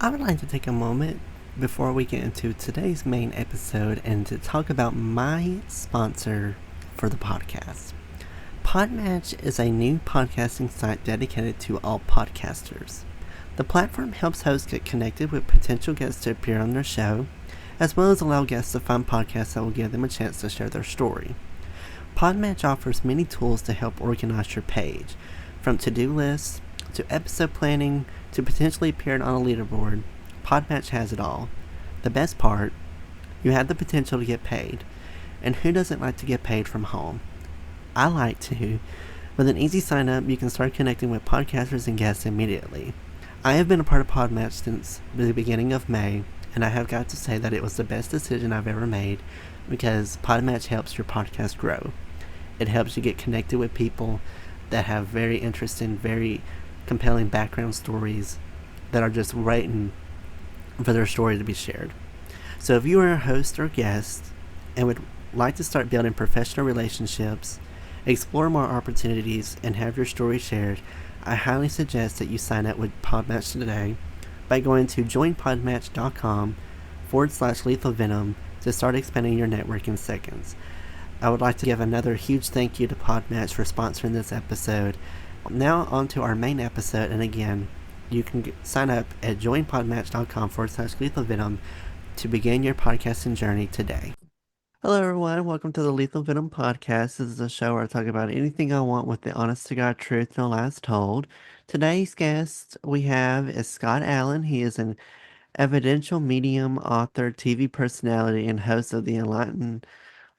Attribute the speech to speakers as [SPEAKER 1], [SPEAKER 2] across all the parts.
[SPEAKER 1] I would like to take a moment before we get into today's main episode and to talk about my sponsor for the podcast. Podmatch is a new podcasting site dedicated to all podcasters. The platform helps hosts get connected with potential guests to appear on their show, as well as allow guests to find podcasts that will give them a chance to share their story. Podmatch offers many tools to help organize your page, from to-do lists to episode planning to potentially appearing on a leaderboard. Podmatch has it all. The best part, you have the potential to get paid. And who doesn't like to get paid from home? I like to. With an easy sign up, you can start connecting with podcasters and guests immediately. I have been a part of Podmatch since the beginning of May, and I have got to say that it was the best decision I've ever made because Podmatch helps your podcast grow. It helps you get connected with people that have very interesting, very compelling background stories that are just waiting for their story to be shared. So if you are a host or guest and would like to start building professional relationships, explore more opportunities, and have your story shared, I highly suggest that you sign up with Podmatch today by going to joinpodmatch.com/lethal venom to start expanding your network in seconds. I would like to give another huge thank you to Podmatch for sponsoring this episode. Now on to our main episode, and again, you can sign up at joinpodmatch.com/lethal venom to begin your podcasting journey today. Hello everyone, welcome to the Lethal Venom Podcast. This is a show where I talk about anything I want with the honest to God truth, no lies told. Today's guest we have is Scott Allan. He is an evidential medium, author, TV personality, and host of the Enlightened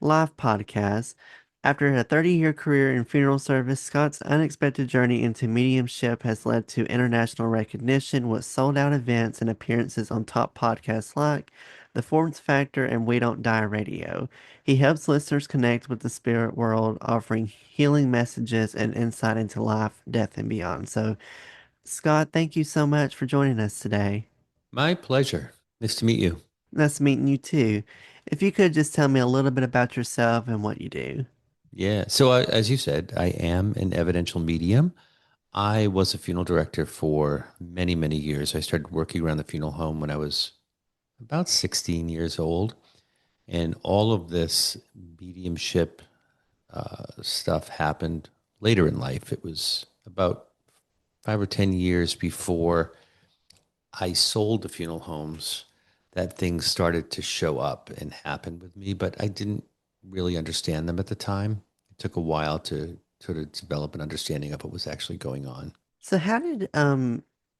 [SPEAKER 1] Live podcast. After a 30-year career in funeral service, Scott's unexpected journey into mediumship has led to international recognition with sold-out events and appearances on top podcasts like The Forbes Factor and We Don't Die Radio. He helps listeners connect with the spirit world, offering healing messages and insight into life, death, and beyond. So, Scott, thank you so much for joining us today.
[SPEAKER 2] My pleasure. Nice to meet you.
[SPEAKER 1] Nice meeting you too. If you could just tell me a little bit about yourself and what you do.
[SPEAKER 2] Yeah. So, as you said, I am an evidential medium. I was a funeral director for many, many years. I started working around the funeral home when I was about 16 years old. And all of this mediumship stuff happened later in life. It was about 5 or 10 years before I sold the funeral homes that things started to show up and happen with me, but I didn't really understand them at the time. It took a while to sort of develop an understanding of what was actually going on.
[SPEAKER 1] So how did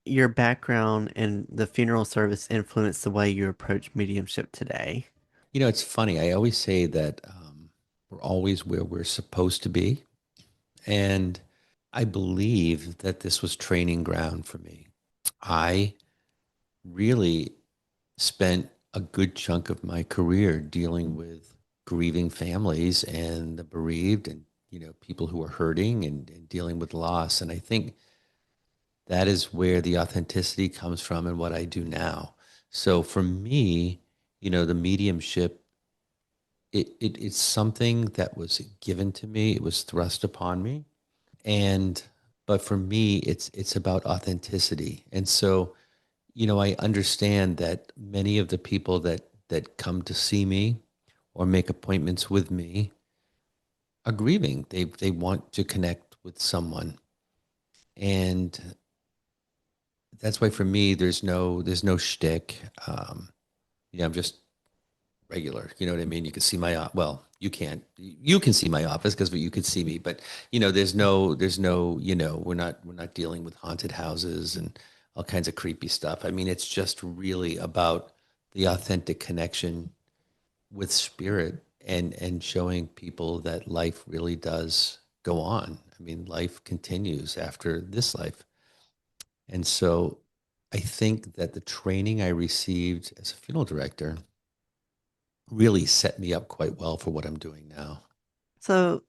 [SPEAKER 1] your background in the funeral service influence the way you approach mediumship today?
[SPEAKER 2] It's funny. I always say that we're always where we're supposed to be. And I believe that this was training ground for me. I really spent a good chunk of my career dealing with grieving families and the bereaved and people who are hurting and dealing with loss. And I think that is where the authenticity comes from and what I do now. So for me, the mediumship, it's something that was given to me. It was thrust upon me. And but for me, it's about authenticity. And so I understand that many of the people that come to see me or make appointments with me are grieving. They want to connect with someone, and that's why for me there's no shtick. I'm just regular. You know what I mean? You can see my well, you can't. You can see my office because you could see me, but there's no. We're not dealing with haunted houses and all kinds of creepy stuff. I mean, it's just really about the authentic connection with spirit and showing people that life really does go on. I mean, life continues after this life. And so I think that the training I received as a funeral director really set me up quite well for what I'm doing now.
[SPEAKER 1] So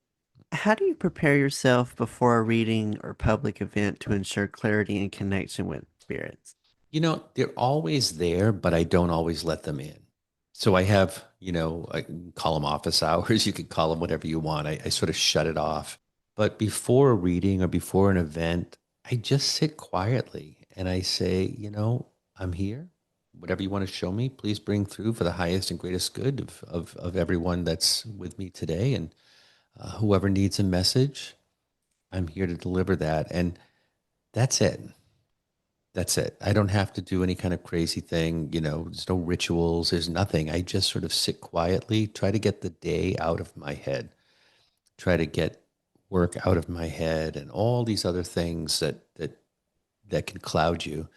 [SPEAKER 1] how do you prepare yourself before a reading or public event to ensure clarity and connection with spirits?
[SPEAKER 2] They're always there, but I don't always let them in. So I have, I can call them office hours. You could call them whatever you want. I sort of shut it off. But before a reading or before an event, I just sit quietly and I say, I'm here. Whatever you want to show me, please bring through for the highest and greatest good of everyone that's with me today. And whoever needs a message, I'm here to deliver that. And that's it. That's it. I don't have to do any kind of crazy thing. There's no rituals, there's nothing. I just sort of sit quietly, try to get the day out of my head, try to get work out of my head and all these other things that can cloud you,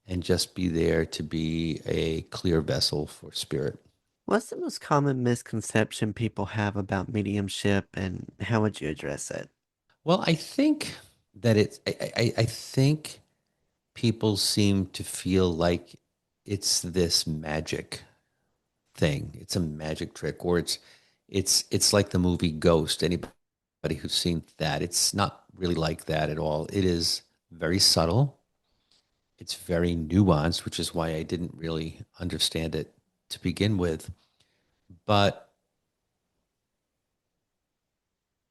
[SPEAKER 2] and just be there to be a clear vessel for spirit.
[SPEAKER 1] What's the most common misconception people have about mediumship, and how would you address it?
[SPEAKER 2] Well, I think that I think people seem to feel like it's this magic thing. It's a magic trick, or it's like the movie Ghost. Anybody who's seen that, it's not really like that at all. It is very subtle. It's very nuanced, which is why I didn't really understand it to begin with. But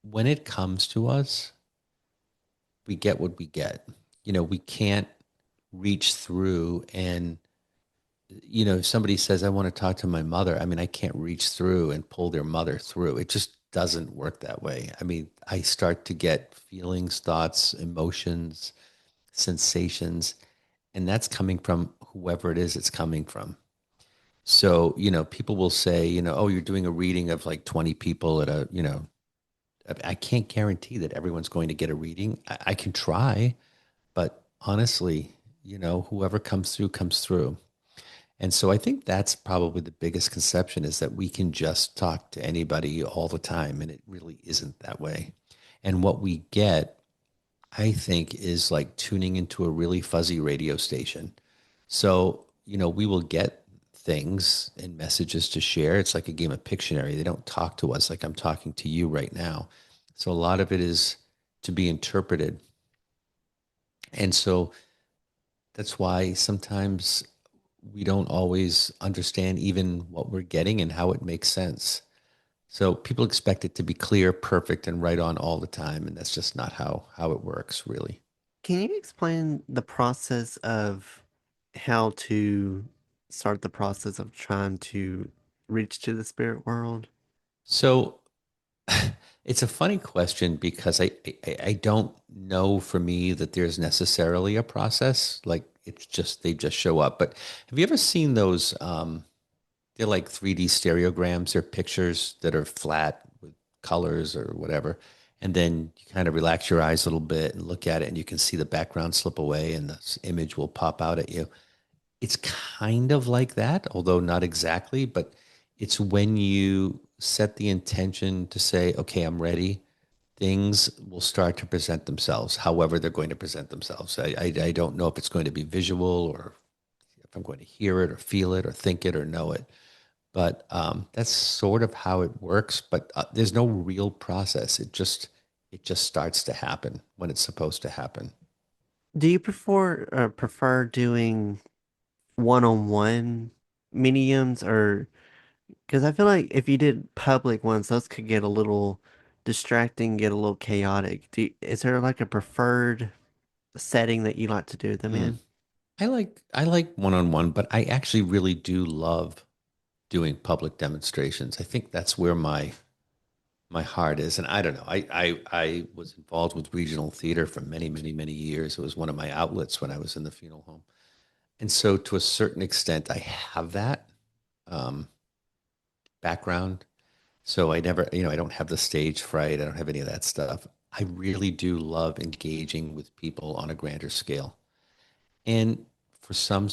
[SPEAKER 2] when it comes to us, we get what we get. We can't reach through and, if somebody says, I want to talk to my mother, I mean, I can't reach through and pull their mother through. It just doesn't work that way. I mean, I start to get feelings, thoughts, emotions, sensations, and that's coming from whoever it is it's coming from. So, people will say, oh, you're doing a reading of like 20 people at I can't guarantee that everyone's going to get a reading. I can try, but honestly, whoever comes through comes through. And so I think that's probably the biggest conception, is that we can just talk to anybody all the time. And it really isn't that way. And what we get, I think, is like tuning into a really fuzzy radio station. So, we will get things and messages to share. It's like a game of Pictionary. They don't talk to us like I'm talking to you right now. So a lot of it is to be interpreted. And so that's why sometimes we don't always understand even what we're getting and how it makes sense. So people expect it to be clear, perfect, and right on all the time. And that's just not how it works, really.
[SPEAKER 1] Can you explain the process of how to start the process of trying to reach to the spirit world?
[SPEAKER 2] So it's a funny question, because I don't know for me that there's necessarily a process. Like, it's just they just show up. But have you ever seen those? They're like 3D stereograms. They're pictures that are flat with colors or whatever. And then you kind of relax your eyes a little bit and look at it, and you can see the background slip away and the image will pop out at you. It's kind of like that, although not exactly, but it's when you set the intention to say, okay, I'm ready, things will start to present themselves, however they're going to present themselves. I don't know if it's going to be visual, or if I'm going to hear it or feel it or think it or know it. But that's sort of how it works. But there's no real process. It just starts to happen when it's supposed to happen.
[SPEAKER 1] Do you prefer doing one-on-one mediums, or because I feel like if you did public ones, those could get a little distracting, get a little chaotic. Is there like a preferred setting that you like to do them
[SPEAKER 2] Mm.
[SPEAKER 1] in?
[SPEAKER 2] I like one-on-one, but I actually really do love doing public demonstrations. I think that's where my heart is. And I don't know. I was involved with regional theater for many, many, many years. It was one of my outlets when I was in the funeral home. And so to a certain extent, I have that um, background. So I never, I don't have the stage fright. I don't have any of that stuff. I really do love engaging with people on a grander scale. And for some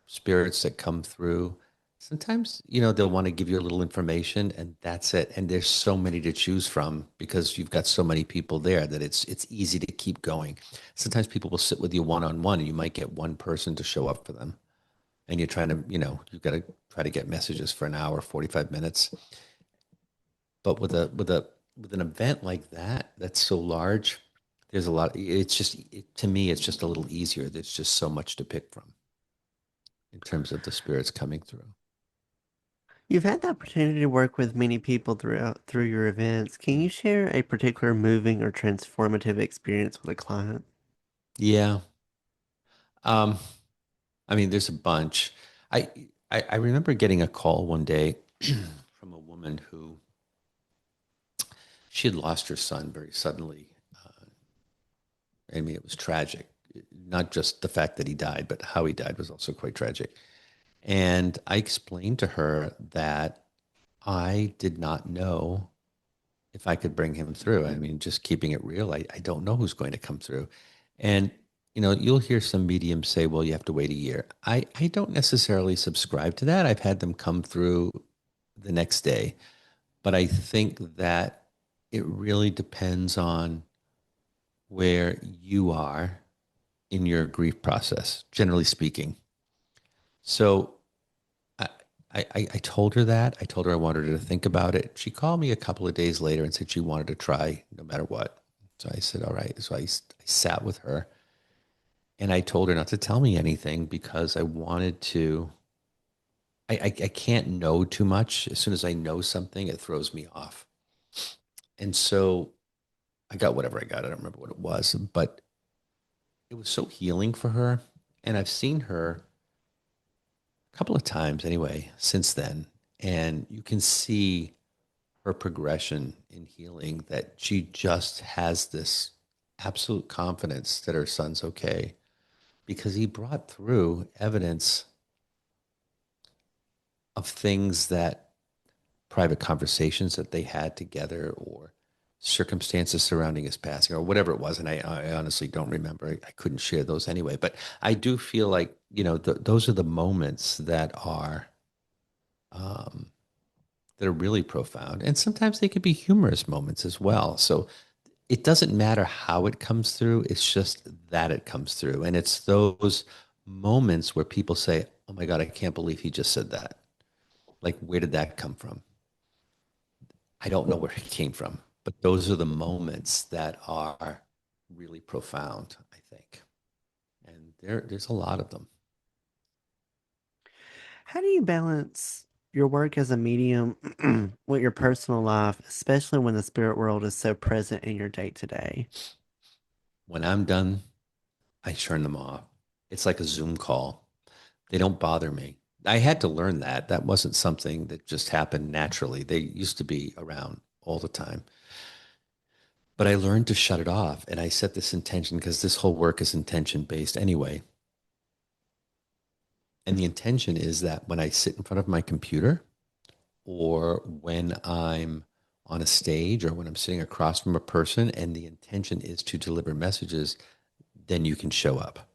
[SPEAKER 2] spirits that come through, sometimes, they'll want to give you a little information, and that's it. And there's so many to choose from, because you've got so many people there, that it's easy to keep going. Sometimes people will sit with you one on one, and you might get one person to show up for them. And you're trying to, you've got to try to get messages for an hour, 45 minutes. But with an event like that, that's so large, there's a lot. It's just, to me, it's just a little easier. There's just so much to pick from in terms of the spirits coming through.
[SPEAKER 1] You've had the opportunity to work with many people through your events. Can you share a particular moving or transformative experience with a client?
[SPEAKER 2] Yeah. Um, I mean, there's a bunch. I, I remember getting a call one day from a woman who she had lost her son very suddenly. I mean, it was tragic. Not just the fact that he died, but how he died was also quite tragic. And I explained to her that I did not know if I could bring him through. I mean, just keeping it real, I don't know who's going to come through. And, you'll hear some mediums say, well, you have to wait a year. I don't necessarily subscribe to that. I've had them come through the next day. But I think that it really depends on where you are in your grief process, generally speaking. So I, I told her that. I told her I wanted her to think about it. She called me a couple of days later and said she wanted to try no matter what. So I said, all right. So I sat with her and I told her not to tell me anything because I wanted to. I can't know too much. As soon as I know something, it throws me off. And so I got whatever I got. I don't remember what it was, but it was so healing for her. And I've seen her a couple of times anyway since then. And you can see her progression in healing that she just has this absolute confidence that her son's okay because he brought through evidence of things that private conversations that they had together or circumstances surrounding his passing or whatever it was. And I honestly don't remember. I couldn't share those anyway. But I do feel like, those are the moments um, that are really profound. And sometimes they could be humorous moments as well. So it doesn't matter how it comes through. It's just that it comes through. And it's those moments where people say, oh my God, I can't believe he just said that. Like, where did that come from? I don't know where it came from, but those are the moments that are really profound, I think. And there's a lot of them.
[SPEAKER 1] How do you balance your work as a medium with your personal life, especially when the spirit world is so present in your day to day?
[SPEAKER 2] When I'm done, I turn them off. It's like a Zoom call. They don't bother me. I had to learn that. That wasn't something that just happened naturally. They used to be around all the time. But I learned to shut it off. And I set this intention because this whole work is intention based anyway. And the intention is that when I sit in front of my computer or when I'm on a stage or when I'm sitting across from a person and the intention is to deliver messages, then you can show up.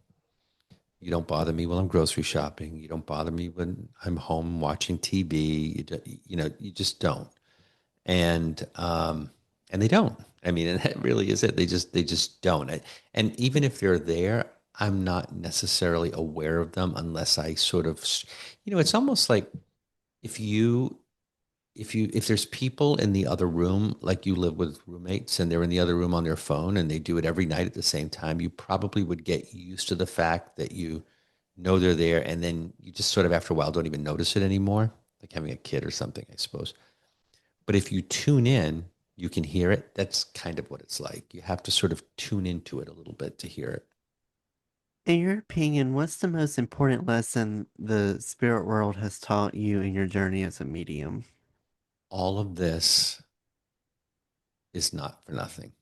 [SPEAKER 2] You don't bother me while I'm grocery shopping. You don't bother me when I'm home watching TV. You just don't. And they don't. I mean, and that really is it. They just don't. And even if they're there, I'm not necessarily aware of them unless I sort of, it's almost like if you if there's people in the other room, like you live with roommates and they're in the other room on their phone and they do it every night at the same time, you probably would get used to the fact that you know they're there, and then you just sort of after a while don't even notice it anymore, like having a kid or something, I suppose. But if you tune in, you can hear it. That's kind of what it's like. You have to sort of tune into it a little bit to hear it.
[SPEAKER 1] In your opinion, what's the most important lesson the spirit world has taught you in your journey as a medium?
[SPEAKER 2] All of this is not for nothing.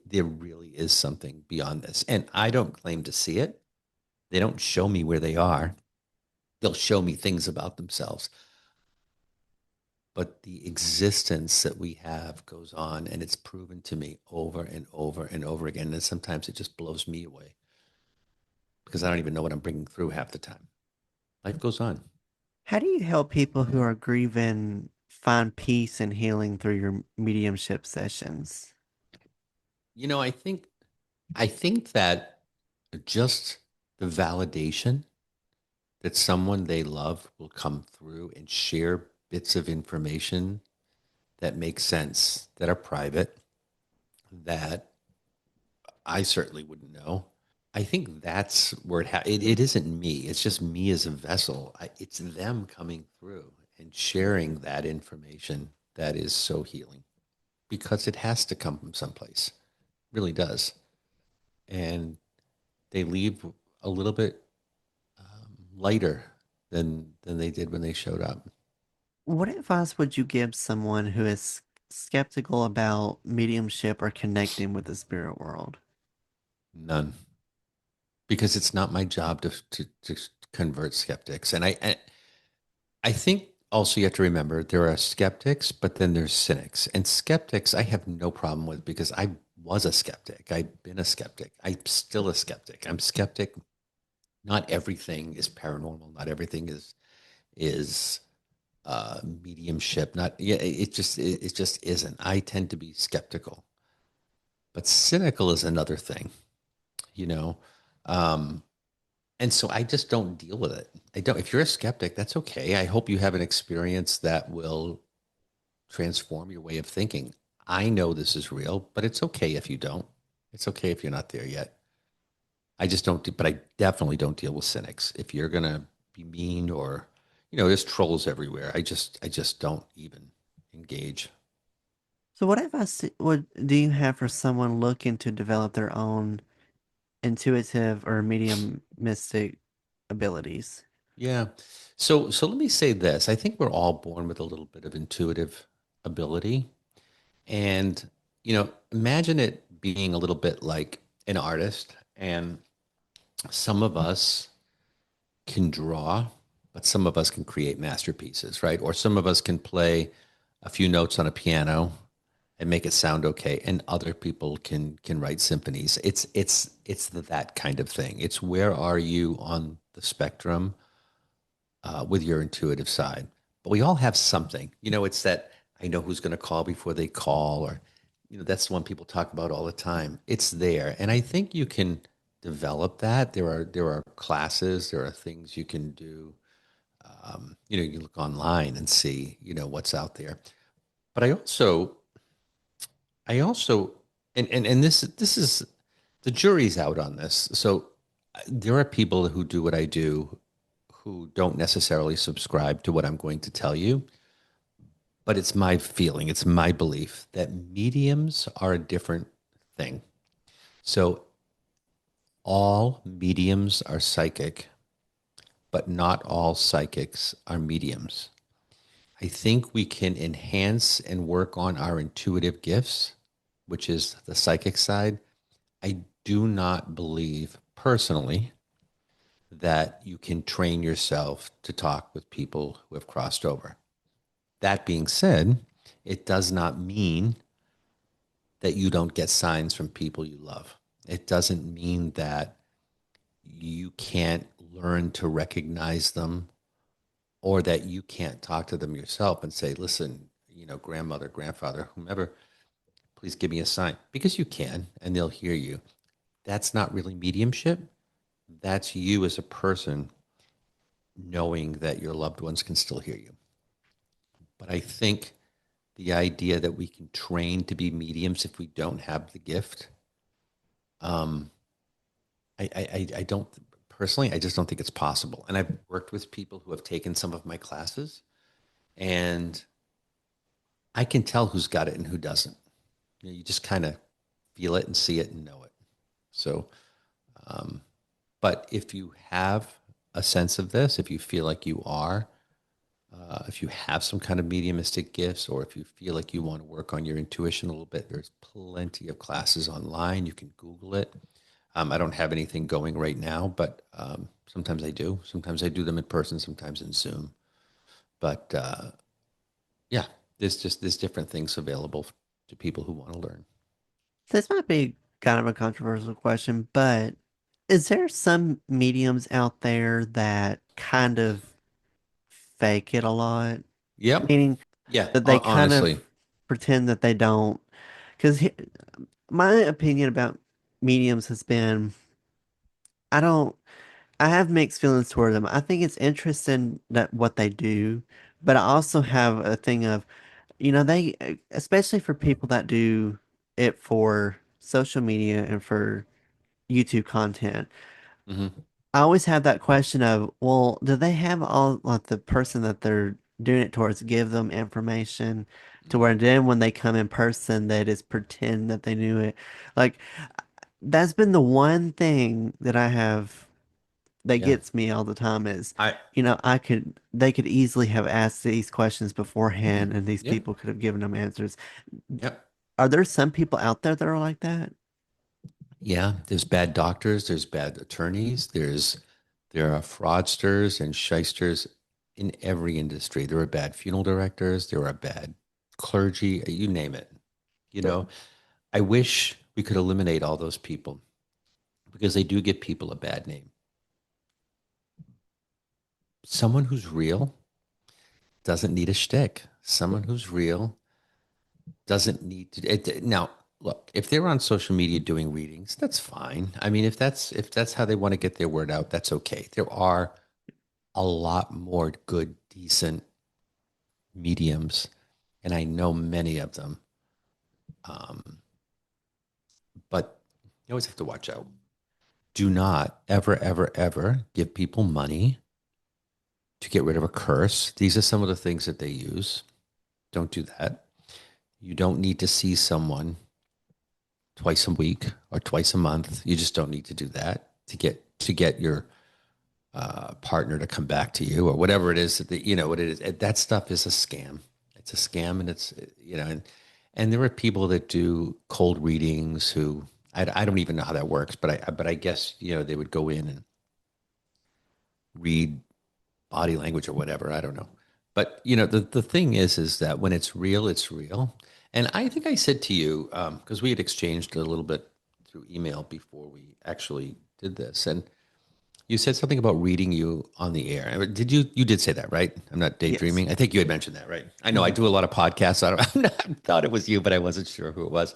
[SPEAKER 2] There really is something beyond this. And I don't claim to see it. They don't show me where they are. They'll show me things about themselves. But the existence that we have goes on, and it's proven to me over and over and over again. And sometimes it just blows me away because I don't even know what I'm bringing through half the time. Life goes on.
[SPEAKER 1] How do you help people who are grieving find peace and healing through your mediumship sessions?
[SPEAKER 2] I think that just the validation that someone they love will come through and share bits of information that make sense, that are private, that I certainly wouldn't know. I think that's where it isn't me. It's just me as a vessel. It's them coming through and sharing that information that is so healing because it has to come from someplace. It really does. And they leave a little bit lighter than they did when they showed up.
[SPEAKER 1] What advice would you give someone who is skeptical about mediumship or connecting with the spirit world?
[SPEAKER 2] None, because it's not my job to convert skeptics. And I think also you have to remember there are skeptics, but then there's cynics. And skeptics, I have no problem with because I was a skeptic. I've been a skeptic. I'm still a skeptic. I'm skeptic. Not everything is paranormal. Not everything is mediumship. Not yeah. It just isn't. I tend to be skeptical, but cynical is another thing. You know, um, and so I just don't deal with it. I don't. If you're a skeptic, that's okay. I hope you have an experience that will transform your way of thinking. I know this is real, but it's okay if you don't. It's okay if you're not there yet. I just don't, but I definitely don't deal with cynics. If you're going to be mean or, there's trolls everywhere. I just don't even engage.
[SPEAKER 1] So, what advice would do you have for someone looking to develop their own intuitive or medium mystic abilities?
[SPEAKER 2] Yeah. So let me say this. I think we're all born with a little bit of intuitive ability. And, imagine it being a little bit like an artist. And some of us can draw, but some of us can create masterpieces, right? Or some of us can play a few notes on a piano and make it sound okay, and other people can write symphonies. It's that kind of thing. It's where are you on the spectrum with your intuitive side? But we all have something. It's that I know who's going to call before they call, or that's the one people talk about all the time. It's there, and I think you can develop that. There are classes, there are things you can do. You look online and see what's out there. But I also, and this is the jury's out on this. So there are people who do what I do who don't necessarily subscribe to what I'm going to tell you, but it's my feeling, it's my belief that mediums are a different thing. So all mediums are psychic, but not all psychics are mediums. I think we can enhance and work on our intuitive gifts, which is the psychic side. I do not believe personally that you can train yourself to talk with people who have crossed over. That being said, it does not mean that you don't get signs from people you love. It doesn't mean that you can't learn to recognize them or that you can't talk to them yourself and say, listen, grandmother, grandfather, whomever, please give me a sign because you can and they'll hear you. That's not really mediumship. That's you as a person knowing that your loved ones can still hear you. But I think the idea that we can train to be mediums if we don't have the gift, um, I don't personally, I just don't think it's possible. And I've worked with people who have taken some of my classes, and I can tell who's got it and who doesn't. You just kind of feel it and see it and know it. So, um, but if you have a sense of this, if you feel like you are, if you have some kind of mediumistic gifts, or if you feel like you want to work on your intuition a little bit, there's plenty of classes online. You can Google it. I don't have anything going right now, but sometimes I do. Sometimes I do them in person, sometimes in Zoom. But yeah, there's different things available to people who want to learn.
[SPEAKER 1] This might be kind of a controversial question, but is there some mediums out there that kind of fake it a lot?
[SPEAKER 2] Yep.
[SPEAKER 1] Meaning
[SPEAKER 2] Yeah.
[SPEAKER 1] that they kind
[SPEAKER 2] Honestly.
[SPEAKER 1] of pretend that they don't. Because my opinion about mediums has been, I don't, I have mixed feelings toward them. I think it's interesting that what they do, but I also have a thing of, they, especially for people that do it for social media and for YouTube content.
[SPEAKER 2] Hmm.
[SPEAKER 1] I always have that question of, well, do they have all like the person that they're doing it towards give them information to where
[SPEAKER 2] Hmm.
[SPEAKER 1] then when they come in person they just pretend that they knew it. Like that's been the one thing that I have that
[SPEAKER 2] Yeah.
[SPEAKER 1] gets me all the time is,
[SPEAKER 2] I,
[SPEAKER 1] they could easily have asked these questions
[SPEAKER 2] mhm.
[SPEAKER 1] beforehand and these
[SPEAKER 2] Yeah.
[SPEAKER 1] people could have given them answers.
[SPEAKER 2] Yep.
[SPEAKER 1] Are there some people out there that are like that?
[SPEAKER 2] Yeah. There's bad doctors. There's bad attorneys. There are fraudsters and shysters in every industry. There are bad funeral directors. There are bad clergy. You name it. You know, I wish we could eliminate all those people because they do give people a bad name. Someone who's real doesn't need a shtick. Someone who's real doesn't need to. Now, look, if they're on social media doing readings, that's fine. I mean, if that's how they want to get their word out, that's okay. There are a lot more good, decent mediums, and I know many of them. Um, but you always have to watch out. Do not ever, ever, ever give people money to get rid of a curse. These are some of the things that they use. Don't do that. You don't need to see someone twice a week or twice a month. You just don't need to do that to get your partner to come back to you or whatever it is that what it is. That stuff is a scam. It's a scam, and and there are people that do cold readings who I don't even know how that works, but I guess they would go in and read body language or whatever. I don't know. But the thing is that when it's real, it's real. And I think I said to you, because we had exchanged a little bit through email before we actually did this, and you said something about reading you on the air. Did you did say that, right? I'm not
[SPEAKER 1] Yes.
[SPEAKER 2] daydreaming. I think you had mentioned that, right? I know I
[SPEAKER 1] Hmm.
[SPEAKER 2] do a lot of podcasts. I thought it was you, but I wasn't sure who it was.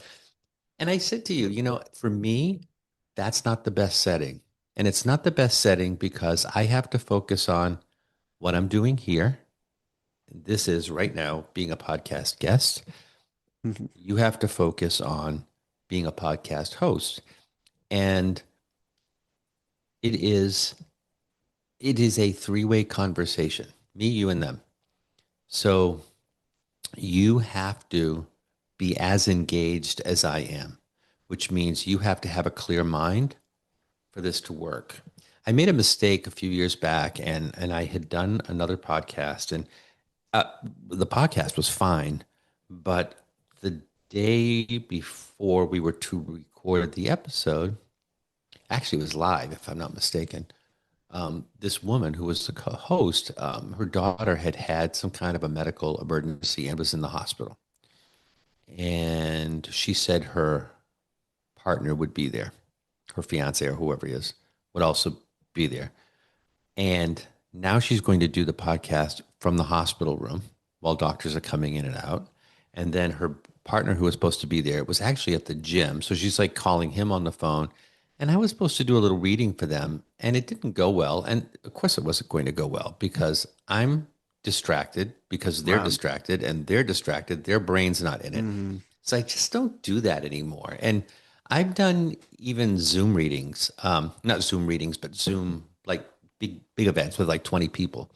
[SPEAKER 2] And I said to you, for me, that's not the best setting. And it's not the best setting because I have to focus on what I'm doing here. This is right now being a podcast guest.
[SPEAKER 1] Hmm.
[SPEAKER 2] You have to focus on being a podcast host. And it is it is a three-way conversation, me, you, and them. So you have to be as engaged as I am, which means you have to have a clear mind for this to work. I made a mistake a few years back, and I had done another podcast, and uh, the podcast was fine, but the day before we were to record the episode, actually it was live, if I'm not mistaken. This woman who was the host, her daughter had had some kind of a medical emergency and was in the hospital. And she said her partner would be there, her fiance or whoever he is would also be there. And now she's going to do the podcast from the hospital room while doctors are coming in and out. And then her partner, who was supposed to be there, was actually at the gym. So she's like calling him on the phone. And I was supposed to do a little reading for them, and it didn't go well. And of course, it wasn't going to go well because I'm distracted because they're
[SPEAKER 1] Right.
[SPEAKER 2] distracted and they're distracted. Their brain's not in it.
[SPEAKER 1] Hmm.
[SPEAKER 2] So I just don't do that anymore. And I've done even Zoom readings, not Zoom readings, but Zoom like big events with like 20 people.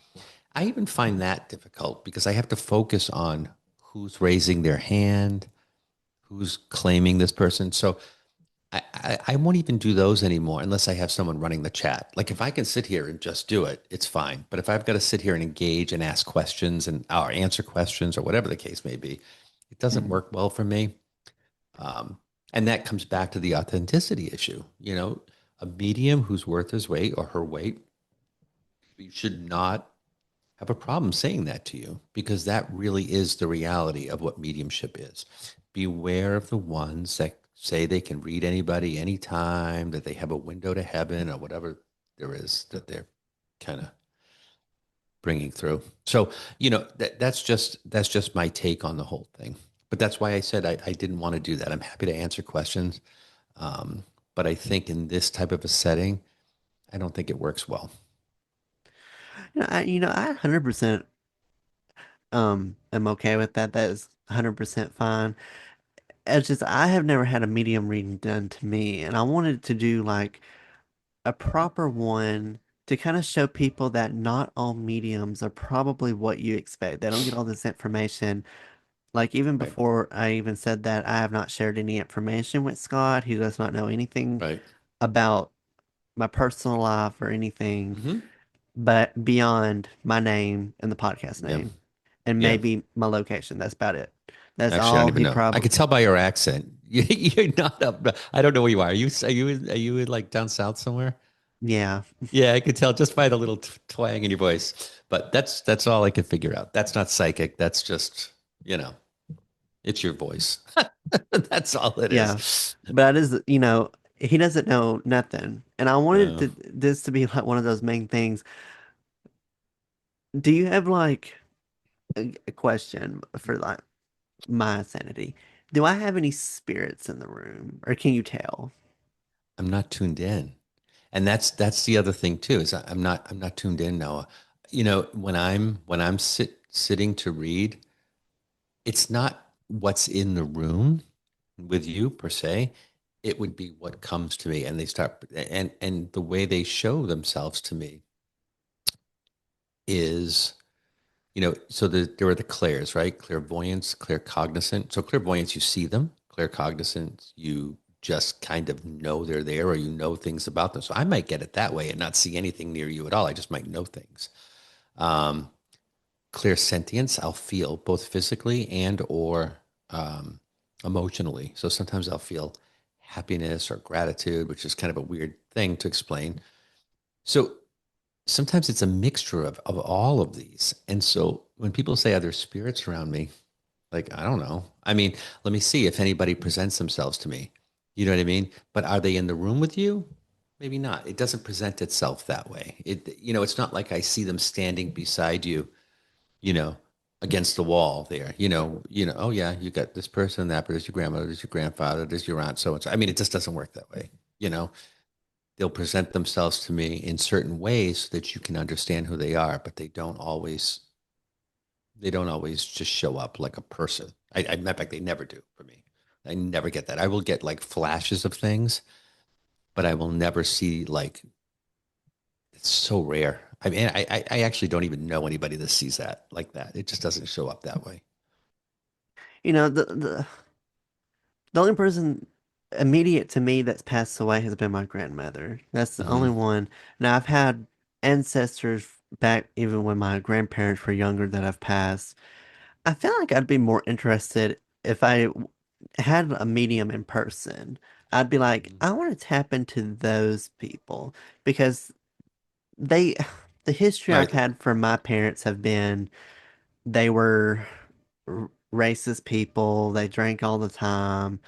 [SPEAKER 2] I even find that difficult because I have to focus on who's raising their hand, who's claiming this person. So I won't even do those anymore unless I have someone running the chat. Like if I can sit here and just do it, it's fine. But if I've got to sit here and engage and ask questions and or answer questions or whatever the case may be, it doesn't
[SPEAKER 1] Hmm.
[SPEAKER 2] work well for me. Um, and that comes back to the authenticity issue. A medium who's worth his weight or her weight, you should not have a problem saying that to you because that really is the reality of what mediumship is. Beware of the ones that say they can read anybody anytime, that they have a window to heaven or whatever there is that they're kind of bringing through. So, that's just my take on the whole thing. But that's why I said I didn't want to do that. I'm happy to answer questions. Um, but I think in this type of a setting, I don't think it works well.
[SPEAKER 1] I 100% am okay with that. That is 100% fine. It's just I have never had a medium reading done to me, and I wanted to do like a proper one to kind of show people that not all mediums are probably what you expect. They don't get all this information. Like even
[SPEAKER 2] Right.
[SPEAKER 1] before I even said that, I have not shared any information with Scott. He does not know anything
[SPEAKER 2] Right.
[SPEAKER 1] about my personal life or anything,
[SPEAKER 2] Hmm.
[SPEAKER 1] but beyond my name and the podcast
[SPEAKER 2] Yeah.
[SPEAKER 1] name, and
[SPEAKER 2] Yeah.
[SPEAKER 1] maybe my location. That's about it. That's
[SPEAKER 2] Actually, I don't
[SPEAKER 1] all
[SPEAKER 2] even
[SPEAKER 1] he
[SPEAKER 2] know. I
[SPEAKER 1] probably.
[SPEAKER 2] could tell by your accent. You're not up. I don't know where you are. Are you like down south somewhere?
[SPEAKER 1] Yeah.
[SPEAKER 2] Yeah, I could tell just by the little twang in your voice. But that's all I could figure out. That's not psychic. That's just, you know, it's your voice. That's all it
[SPEAKER 1] Yeah.
[SPEAKER 2] is.
[SPEAKER 1] But it is, he doesn't know nothing. And I wanted
[SPEAKER 2] Uh,
[SPEAKER 1] this to be like one of those main things. Do you have like a question for like my sanity? Do I have any spirits in the room, or can you tell?
[SPEAKER 2] I'm not tuned in. And that's the other thing too, is I'm not tuned in, Noah. When I'm sitting to read, it's not what's in the room with you per se. It would be what comes to me, and they start, and the way they show themselves to me is, so there are the clairs, right? Clairvoyance, claircognizant. So clairvoyance, you see them. Claircognizant, you just kind of know they're there, or you know things about them. So I might get it that way and not see anything near you at all. I just might know things. Um, Clairsentience, I'll feel both physically and or um, emotionally. So sometimes I'll feel happiness or gratitude, which is kind of a weird thing to explain. So sometimes it's a mixture of all of these. And so when people say, are there spirits around me? Like, I don't know. I mean, let me see if anybody presents themselves to me. You know what I mean? But are they in the room with you? Maybe not. It doesn't present itself that way. It's not like I see them standing beside you, you know, against the wall there. Oh yeah, you got this person, that, but there's your grandmother, there's your grandfather, there's your aunt, so and so. I mean, it just doesn't work that way. You know, they'll present themselves to me in certain ways so that you can understand who they are, but they don't always just show up like a person. In fact, they never do for me. I never get that. I will get like flashes of things, but I will never see like, it's so rare. I mean, I actually don't even know anybody that sees that like that. It just doesn't show up that way.
[SPEAKER 1] The only person immediate to me that's passed away has been my grandmother. That's the only
[SPEAKER 2] Hmm.
[SPEAKER 1] one. Now I've had ancestors back even when my grandparents were younger that have passed. I feel like I'd be more interested if had a medium in person. I'd be like,
[SPEAKER 2] Hmm.
[SPEAKER 1] I want to tap into those people because they, the history I've
[SPEAKER 2] Right.
[SPEAKER 1] had from my parents have been they were racist people. They drank all the time.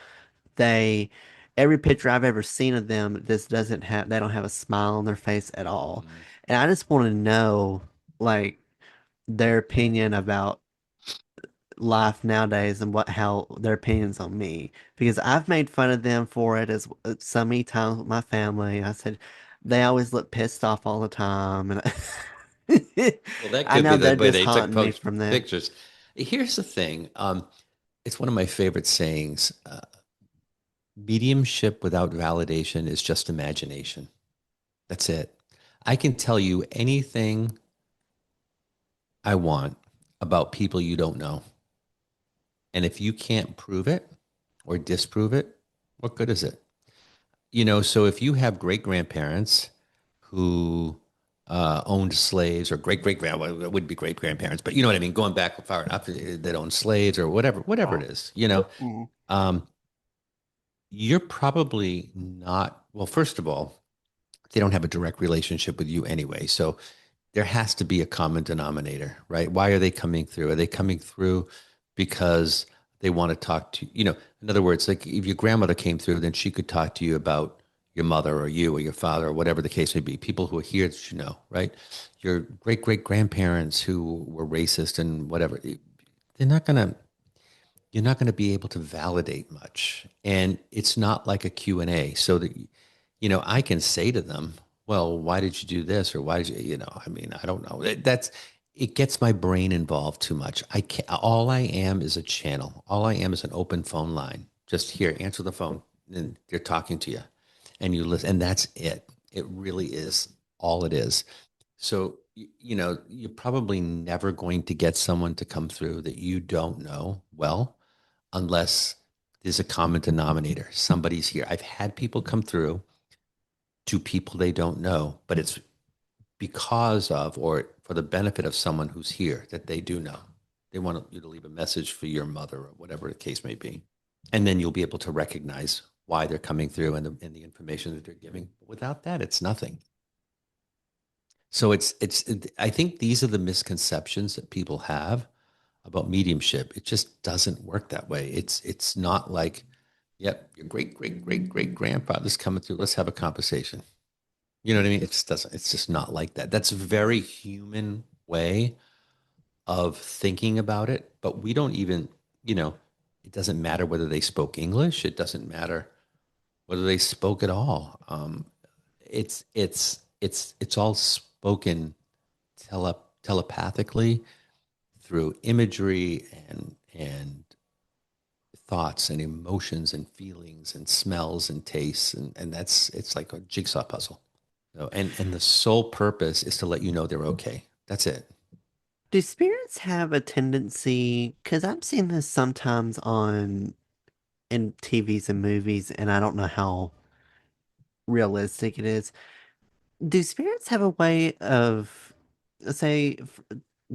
[SPEAKER 1] They, every picture I've ever seen of them, they don't have a smile on their face at all.
[SPEAKER 2] Hmm.
[SPEAKER 1] And I just want to know, like, their opinion about life nowadays and how their opinions on me because I've made fun of them for it as so many times with my family. I said they always look pissed off all the time, and
[SPEAKER 2] Well, that
[SPEAKER 1] I
[SPEAKER 2] could be
[SPEAKER 1] know
[SPEAKER 2] the
[SPEAKER 1] they're
[SPEAKER 2] way
[SPEAKER 1] just
[SPEAKER 2] they took
[SPEAKER 1] haunting me from that.
[SPEAKER 2] pictures. Here's the thing. It's one of my favorite sayings. Mediumship without validation is just imagination. That's it. I can tell you anything I want about people you don't know. And if you can't prove it or disprove it, what good is it? So if you have great grandparents who owned slaves, or great great grand, well, it wouldn't be great grandparents, but you know what I mean, going back far enough, that owned slaves or whatever it is,
[SPEAKER 1] Mhm.
[SPEAKER 2] um, you're probably not. Well, first of all, they don't have a direct relationship with you anyway, so there has to be a common denominator, right? Why are they coming through? Are they coming through because they want to talk to you? In other words, like if your grandmother came through, then she could talk to you about your mother or you or your father or whatever the case may be. People who are here that you know, right? Your great great grandparents who were racist and whatever, they're not gonna you're not going to be able to validate much. And it's not like a Q and A. So that, I can say to them, well, why did you do this? Or why did I mean, I don't know. It gets my brain involved too much. I can't, all I am is a channel. All I am is an open phone line. Just here, answer the phone and they're talking to you and you listen. And that's it. It really is all it is. So, you're probably never going to get someone to come through that you don't know well, unless there's a common denominator. Somebody's here. I've had people come through to people they don't know, but it's because of or for the benefit of someone who's here that they do know. They want you to leave a message for your mother or whatever the case may be. And then you'll be able to recognize why they're coming through and the information that they're giving. Without that, it's nothing. So I think these are the misconceptions that people have about mediumship. It just doesn't work that way. It's not like, yep, your great grandfather's coming through. Let's have a conversation. You know what I mean? It just doesn't. It's just not like that. That's a very human way of thinking about it. But we don't even, it doesn't matter whether they spoke English. It doesn't matter whether they spoke at all. It's all spoken telepathically through imagery and thoughts and emotions and feelings and smells and tastes and that's it's like a jigsaw puzzle. So, and the sole purpose is to let you know they're okay. That's it.
[SPEAKER 1] Do spirits have a tendency? Because I've seen this sometimes on in TVs and movies, and I don't know how realistic it is. Do spirits have a way of, let's say,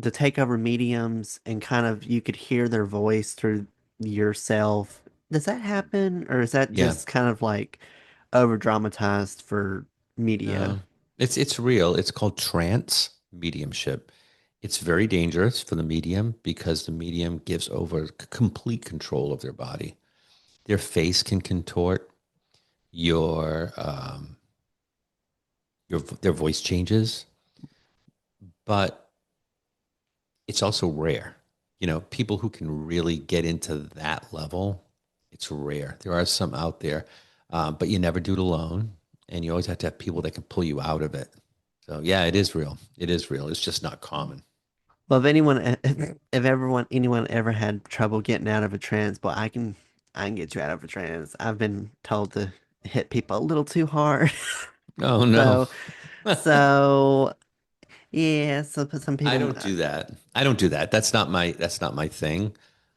[SPEAKER 1] to take over mediums and kind of you could hear their voice through yourself? Does that happen, or is that
[SPEAKER 2] Yeah.
[SPEAKER 1] just kind of like over dramatized for media?
[SPEAKER 2] No. It's real. It's called trance mediumship. It's very dangerous for the medium because the medium gives over complete control of their body. Their face can contort. Your their voice changes, but it's also rare. People who can really get into that level, it's rare. There are some out there, but you never do it alone, and you always have to have people that can pull you out of it. So yeah, it is real. It is real. It's just not common.
[SPEAKER 1] Well, if anyone, if anyone ever had trouble getting out of a trance, well, I can get you out of a trance. I've been told to hit people a little too hard.
[SPEAKER 2] Oh no.
[SPEAKER 1] So, so yeah, so for some
[SPEAKER 2] I
[SPEAKER 1] people,
[SPEAKER 2] don't do that. I don't do that. That's not my thing.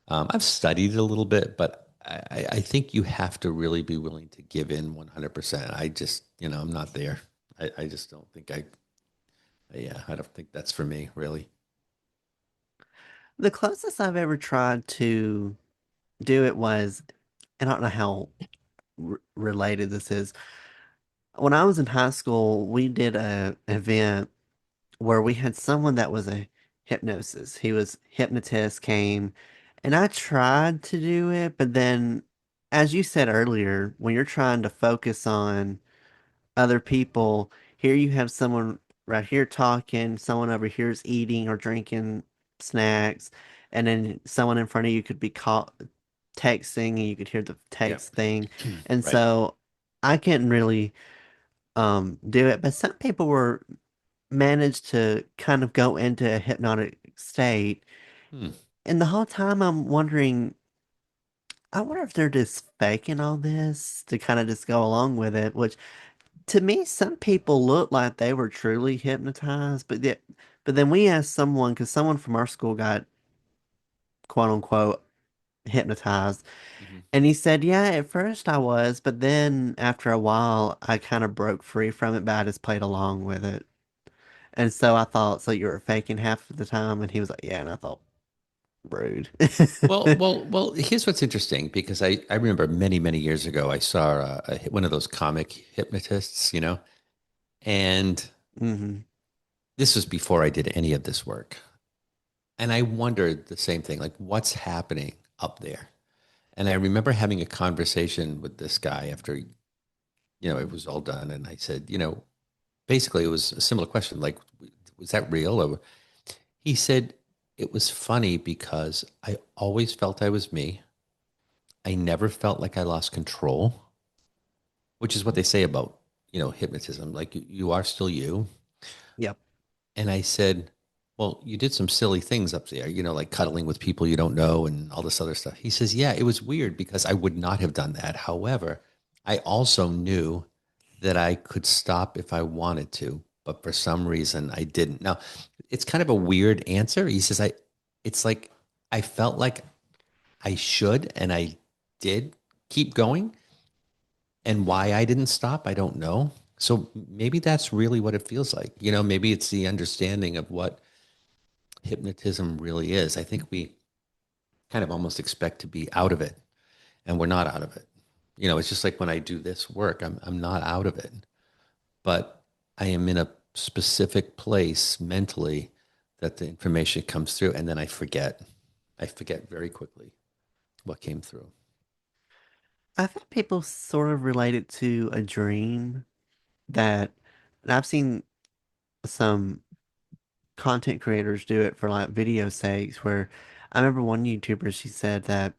[SPEAKER 2] I've studied it a little bit, but I think you have to really be willing to give in 100%. I just, I'm not there. I just don't think yeah, I don't think that's for me, really.
[SPEAKER 1] the closest I've ever tried to do it was, and I don't know how related this is. When I was in high school, we did a event where we had someone that was a hypnosis. He was hypnotist came, and I tried to do it, but then, as you said earlier, when you're trying to focus on other people, here you have someone right here talking, someone over here is eating or drinking snacks, and then someone in front of you could be texting, and you could hear the
[SPEAKER 2] Yeah.
[SPEAKER 1] text thing, and
[SPEAKER 2] Right.
[SPEAKER 1] so I couldn't really do it, but some people were managed to kind of go into a hypnotic state.
[SPEAKER 2] Hmm.
[SPEAKER 1] And the whole time I'm wondering, I wonder if they're just faking all this to kind of just go along with it, which to me, some people look like they were truly hypnotized, but then we asked someone, because someone from our school got quote unquote hypnotized,
[SPEAKER 2] Mhm.
[SPEAKER 1] and he said, yeah, at first I was, but then after a while, I kind of broke free from it, but I just played along with it. And so I thought, so you were faking half of the time? And he was like, yeah. And I thought, rude.
[SPEAKER 2] Well. Here's what's interesting because I remember many years ago I saw one of those comic hypnotists, and
[SPEAKER 1] hmm
[SPEAKER 2] this was before I did any of this work, and I wondered the same thing, like what's happening up there. And I remember having a conversation with this guy after it was all done, and I said, basically it was a similar question, like, was that real? Or he said it was funny because I always felt I was me. I never felt like I lost control, which is what they say about, hypnotism. Like you are still you.
[SPEAKER 1] Yep.
[SPEAKER 2] And I said, well, you did some silly things up there, like cuddling with people you don't know and all this other stuff. He says, yeah, it was weird because I would not have done that. However, I also knew that I could stop if I wanted to, but for some reason I didn't. Now, it's kind of a weird answer. He says, it's like I felt like I should and I did keep going. And why I didn't stop, I don't know. So maybe that's really what it feels like. Maybe it's the understanding of what hypnotism really is. I think we kind of almost expect to be out of it, and we're not out of it. It's just like when I do this work, I'm not out of it, but I am in a specific place mentally that the information comes through, and then I forget. I forget very quickly what came through.
[SPEAKER 1] I think people sort of relate it to a dream that, and I've seen some content creators do it for like video sakes, where I remember one YouTuber, she said that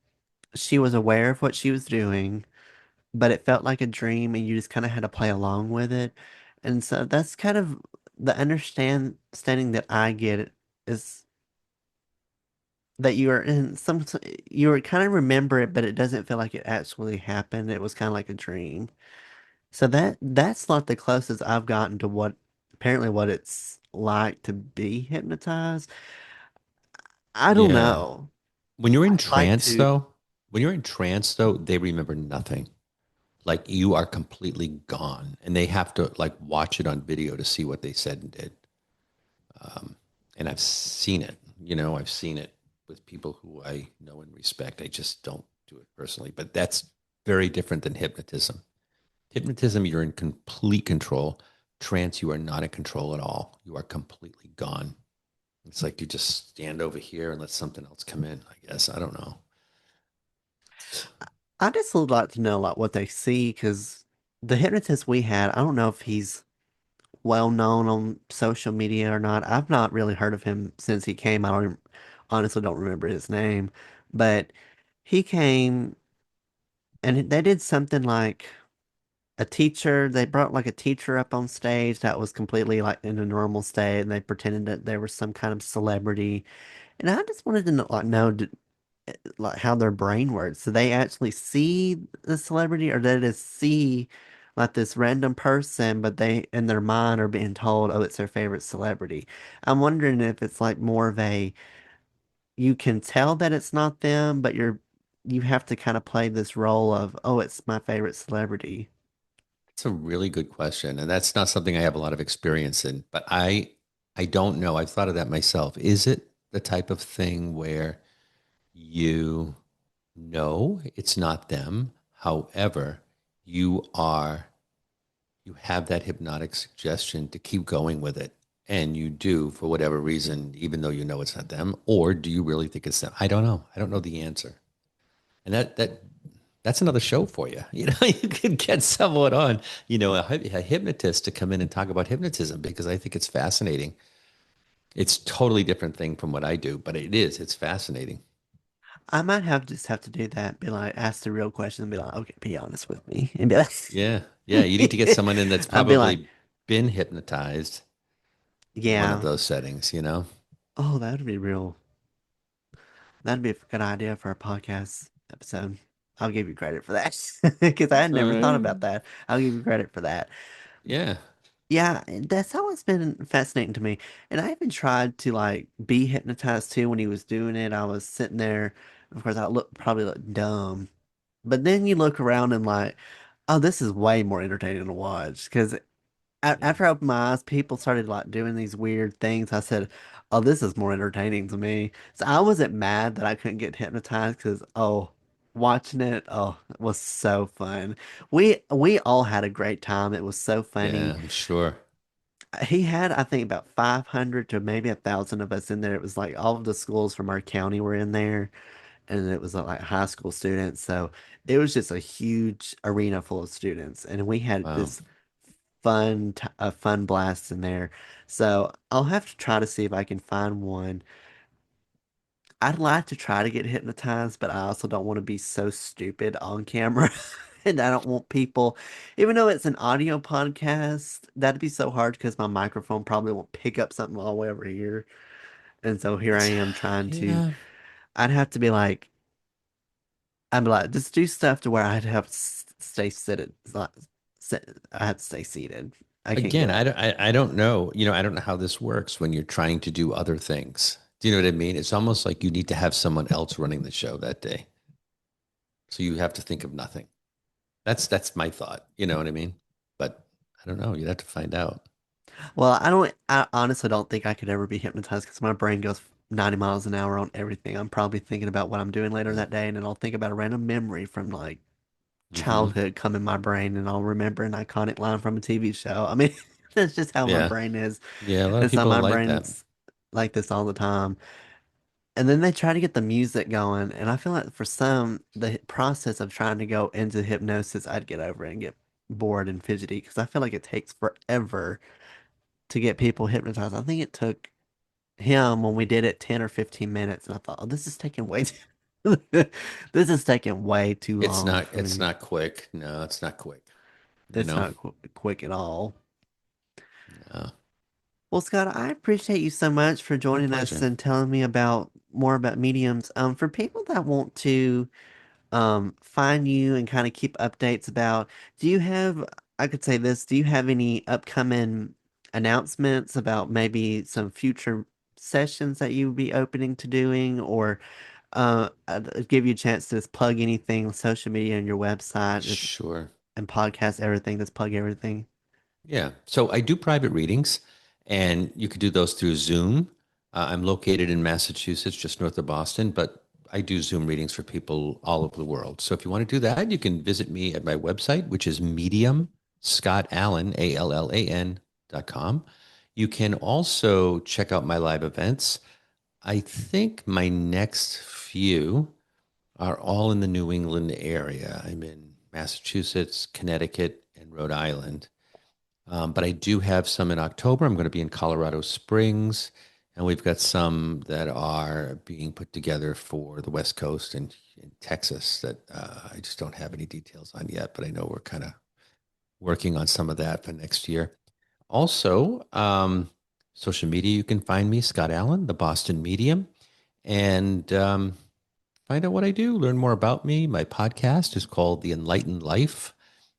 [SPEAKER 1] she was aware of what she was doing, but it felt like a dream and you just kind of had to play along with it. And so that's kind of the understanding that I get is that you are in some, you are kind of remember it, but it doesn't feel like it actually happened. It was kind of like a dream. So that's like the closest I've gotten to what apparently what it's like to be hypnotized. I don't
[SPEAKER 2] Yeah.
[SPEAKER 1] know.
[SPEAKER 2] When you're in
[SPEAKER 1] I'd like
[SPEAKER 2] trance,
[SPEAKER 1] to.
[SPEAKER 2] though, they remember nothing. Like you are completely gone, and they have to like watch it on video to see what they said and did. And I've seen it. I've seen it with people who I know and respect. I just don't do it personally, but that's very different than hypnotism. Hypnotism, you're in complete control. Trance, you are not in control at all. You are completely gone. It's like you just stand over here and let something else come in, I guess. I don't know.
[SPEAKER 1] I just would like to know like what they see because the hypnotist we had, I don't know if he's well known on social media or not. I've not really heard of him since he came. Honestly don't remember his name, but he came and they did something like a teacher. They brought like a teacher up on stage that was completely like in a normal state, and they pretended that they were some kind of celebrity. And I just wanted to know, like, like how their brain works. Do they actually see the celebrity, or do they just see like this random person, but they in their mind are being told, oh, it's their favorite celebrity? I'm wondering if it's like more of a you can tell that it's not them, but you have to kind of play this role of, oh, it's my favorite celebrity.
[SPEAKER 2] It's a really good question. And that's not something I have a lot of experience in, but I don't know. I've thought of that myself. Is it the type of thing where you know it's not them? However, you are you have that hypnotic suggestion to keep going with it. And you do for whatever reason, even though you know it's not them, or do you really think it's them? I don't know. I don't know the answer. And that's another show for you. You could get someone on, a hypnotist to come in and talk about hypnotism because I think it's fascinating. It's totally different thing from what I do, but it's fascinating.
[SPEAKER 1] I might have to do that. Be like, ask the real question and be like, okay, be honest with me, and be like,
[SPEAKER 2] Yeah. Yeah. You need to get someone in that's
[SPEAKER 1] I'd be like,
[SPEAKER 2] probably been hypnotized in one of
[SPEAKER 1] yeah.
[SPEAKER 2] those settings.
[SPEAKER 1] Oh, that would be real. That'd be a good idea for a podcast episode. I'll give you credit for that because I had
[SPEAKER 2] All
[SPEAKER 1] never thought
[SPEAKER 2] right.
[SPEAKER 1] about that. I'll give you credit for that.
[SPEAKER 2] Yeah.
[SPEAKER 1] Yeah, that's always been fascinating to me. And I even tried to like be hypnotized too when he was doing it. I was sitting there. Of course, probably look dumb, but then you look around and like, oh, this is way more entertaining to watch because
[SPEAKER 2] Yeah.
[SPEAKER 1] after I opened my eyes, people started like doing these weird things. I said, "Oh, this is more entertaining to me." So I wasn't mad that I couldn't get hypnotized because watching it, it was so fun. We all had a great time. It was so
[SPEAKER 2] Yeah.
[SPEAKER 1] funny.
[SPEAKER 2] I'm sure.
[SPEAKER 1] He had, I think, about 500 to maybe 1,000 of us in there. It was like all of the schools from our county were in there, and it was like high school students. So it was just a huge arena full of students, and we had
[SPEAKER 2] Wow.
[SPEAKER 1] this a fun blast in there. So I'll have to try to see if I can find one. I'd like to try to get hypnotized, but I also don't want to be so stupid on camera. And I don't want people, even though it's an audio podcast, that'd be so hard because my microphone probably won't pick up something all the way over here. And so here I
[SPEAKER 2] It's,
[SPEAKER 1] am
[SPEAKER 2] yeah.
[SPEAKER 1] I'd have to be like, I'd be like, just do stuff to where I'd have to stay seated. I have to stay seated. I can't
[SPEAKER 2] Again,
[SPEAKER 1] get up.
[SPEAKER 2] I don't know. I don't know how this works when you're trying to do other things. Do you know what I mean? It's almost like you need to have someone else running the show that day. So you have to think of nothing. That's my thought. You know what I mean? But don't know. You'd have to find out.
[SPEAKER 1] Well, I honestly don't think I could ever be hypnotized because my brain goes 90 miles an hour on everything. I'm probably thinking about what I'm doing later
[SPEAKER 2] Yeah.
[SPEAKER 1] that day, and then I'll think about a random memory from like
[SPEAKER 2] Hmm.
[SPEAKER 1] childhood come in my brain, and I'll remember an iconic line from a TV show. I mean, that's just how my
[SPEAKER 2] Yeah.
[SPEAKER 1] brain is.
[SPEAKER 2] Yeah. A lot of
[SPEAKER 1] And so
[SPEAKER 2] people are
[SPEAKER 1] my
[SPEAKER 2] like that.
[SPEAKER 1] brain's like this all the time. And then they try to get the music going, and I feel like for some, the process of trying to go into hypnosis, I'd get over it and get bored and fidgety because I feel like it takes forever to get people hypnotized. I think it took him when we did it 10 or 15 minutes, and I thought, oh, this is taking way too this is taking way too long for
[SPEAKER 2] It's
[SPEAKER 1] me.
[SPEAKER 2] not quick. No, it's not quick. You
[SPEAKER 1] It's
[SPEAKER 2] know?
[SPEAKER 1] not quick at all.
[SPEAKER 2] No.
[SPEAKER 1] Well, Scott, I appreciate you so much for
[SPEAKER 2] My
[SPEAKER 1] joining us
[SPEAKER 2] pleasure.
[SPEAKER 1] and telling me about more about mediums. For people that want to find you and kind of keep updates about, do you have, I could say this, do you have any upcoming announcements about maybe some future sessions that you would be opening to doing, or I'd give you a chance to just plug anything, social media and your website,
[SPEAKER 2] Sure.
[SPEAKER 1] and podcast everything, just plug everything.
[SPEAKER 2] Yeah. So I do private readings, and you could do those through Zoom. I'm located in Massachusetts, just north of Boston, but I do Zoom readings for people all over the world. So if you want to do that, you can visit me at my website, which is medium Scott Allan, ALLAN.com. You can also check out my live events. I think my next few are all in the New England area. I'm in Massachusetts, Connecticut, and Rhode Island. But I do have some in October. I'm going to be in Colorado Springs, and we've got some that are being put together for the West Coast and in Texas that I just don't have any details on yet, but I know we're kind of working on some of that for next year. Also, social media, you can find me, Scott Allan, the Boston Medium, and find out what I do, learn more about me. My podcast is called The Enlightened Life,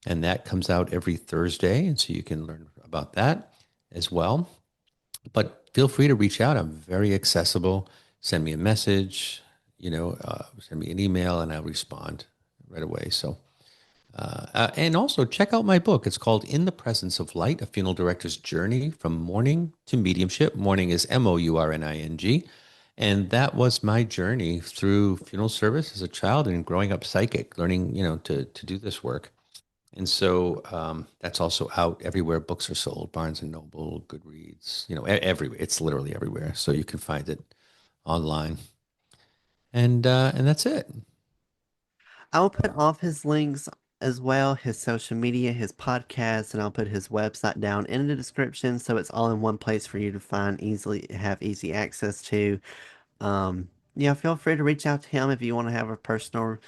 [SPEAKER 2] and that comes out every Thursday. And so you can learn about that as well. But feel free to reach out. I'm very accessible. Send me a message, send me an email, and I'll respond right away. So, and also check out my book. It's called In the Presence of Light, A Funeral Director's Journey from Mourning to Mediumship. Mourning is Mourning. And that was my journey through funeral service as a child and growing up psychic, learning, to do this work. And so that's also out everywhere books are sold, Barnes and Noble, Goodreads, everywhere. It's literally everywhere. So you can find it online. And that's it.
[SPEAKER 1] I'll put all of his links as well, his social media, his podcast, and I'll put his website down in the description so it's all in one place for you to find easily, have easy access to. Yeah, feel free to reach out to him if you want to have a personal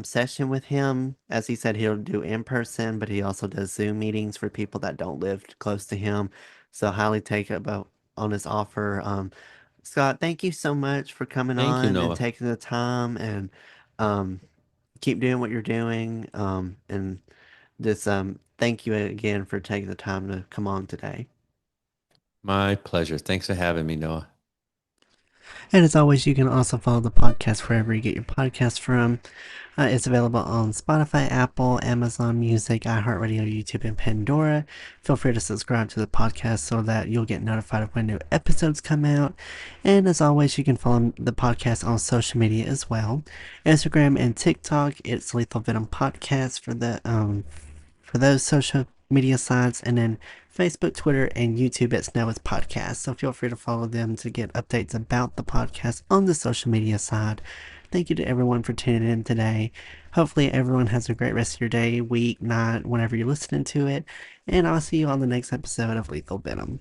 [SPEAKER 1] session with him. As he said, he'll do in person, but he also does Zoom meetings for people that don't live close to him. So highly take it about on his offer. Scott, thank you so much for coming
[SPEAKER 2] Thank you,
[SPEAKER 1] on and
[SPEAKER 2] Noah.
[SPEAKER 1] taking the time, and um, keep doing what you're doing. And just thank you again for taking the time to come on today.
[SPEAKER 2] My pleasure. Thanks for having me, Noah.
[SPEAKER 1] And as always, you can also follow the podcast wherever you get your podcast from. It's available on Spotify, Apple, Amazon Music, iHeartRadio, YouTube, and Pandora. Feel free to subscribe to the podcast so that you'll get notified of when new episodes come out. And as always, you can follow the podcast on social media as well. Instagram and TikTok, it's Lethal Venom Podcast for those social media sites, and then Facebook, Twitter, and YouTube, it's Noah's Podcast. So feel free to follow them to get updates about the podcast on the social media side. Thank you to everyone for tuning in today. Hopefully, everyone has a great rest of your day, week, night, whenever you're listening to it. And I'll see you on the next episode of Lethal Venom.